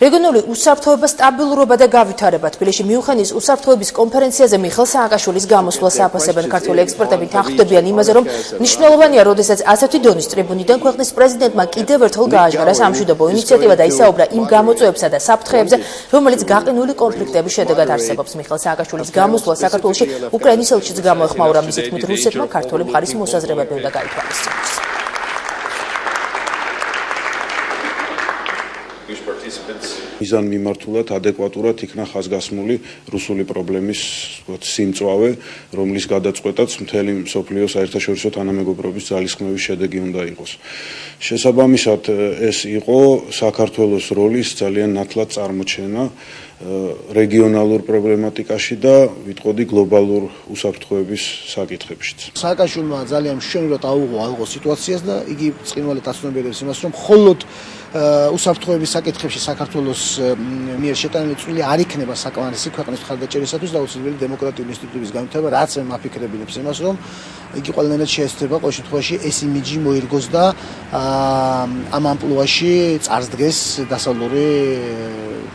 რეგიონული უსაფრთხოება სტაბილურობა და გავითარება. თბილისში მიუნხენის უსაფრთხოების კონფერენციაზე მიხეილ სააკაშვილის გამოსვლას აფასებენ ქართული ექსპერტები თანხმდებიან იმაზე, რომ მნიშვნელოვანია, როდესაც ასეთი დონის ტრიბუნიდან ქვეყნის პრეზიდენტმა კიდევ ერთხელ გააჟღერა სამშვიდობო ინიციატივა და ისაუბრა იმ გამოწვევებსა და საფრთხეებზე, რომელიც გაყინული კონფლიქტების შედეგად არსებობს. მიხეილ სააკაშვილის გამოსვლა საქართველოში უკრაინის ელჩიც გამოეხმაურა. მისი თქმით, რუსეთმა ქართული მხარის მოსაზრებები უნდა გაითვალისწინოს. მიზან მიმართულად ადეკვატურად იქნა ხაზგასმული რუსული პრობლემის სიმწვავე, რომლის გადაწყვეტაც მთელი მსოფლიო საერთაშორისო თანამეგობრობის ძალისხმევის შედეგი უნდა იყოს. შესაბამისად, ეს იყო საქართველოს როლის ძალიან ნათლად წარმოჩენა რეგიონალურ პრობლემატიკაში და ვიტყოდი გლობალურ უსაფრთხოების საკითხებშიც. სააკაშვილმა ძალიან მშვენივრად აუღო სიტუაციას და იგი ბრწყინვალედ აცნობიერებს იმას, რომ მხოლოდ უსაფრთხოების საკითხებში საქართველოს მიერ შეტანილი წვლილი არ იქნება საკმარისი ქვეყნის მხარდაჭერისათვის და აუცილებელი დემოკრატიული ინსტიტუტების განვითარება, რაც მაფიქრებინებს იმას, რომ იგი ყველანაირად შეესწრება ყოველ შემთხვევაში ეს იმიჯი მოირგოს და ამ ამპლუაში წარსდგეს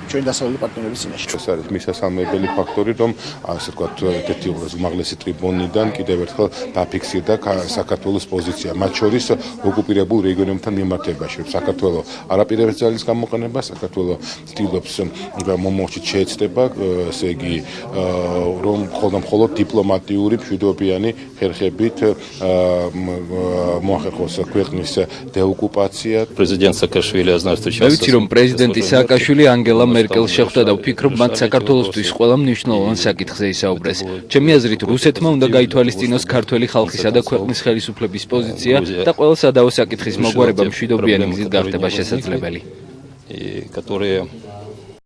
ჩვენი დასავლური პარტნიორების წინაშე. ეს არის მისასალმებელი ფაქტორი, რომ ასე ვთქვათ, ერთ-ერთი უმაღლესი ტრიბუნიდან კიდევ ერთხელ დაფიქსირდა საქართველოს პოზიცია, მათ შორის ოკუპირებულ რეგიონებთან მიმართებაში. საქართველოს არაპირების ძალის გამოყენება, საქართველოს ცდილობს მომავალში შეეცდება, ესე იგი, რომ მხოლოდ დიპლომატიური მშვიდობიანი ხერხებით მოახერხოს ქვეყნის დეოკუპაცია. Президент Саакашвили однозначно. მე ვიცი, რომ პრეზიდენტი სააკაშვილი ანგელა მერკელს შეხვდა და ვფიქრობ, მათ საქართველოსთვის ყველა მნიშვნელოვან საკითხზე ისაუბრეს. ჩემი აზრით, რუსეთმა უნდა გაითვალისწინოს ქართველი ხალხისა და ქვეყნის ხელისუფლების პოზიცია და ყველა სადავო საკითხის მოგვარება მშვიდობიანი გზით გახდება შესაძლებელი. которые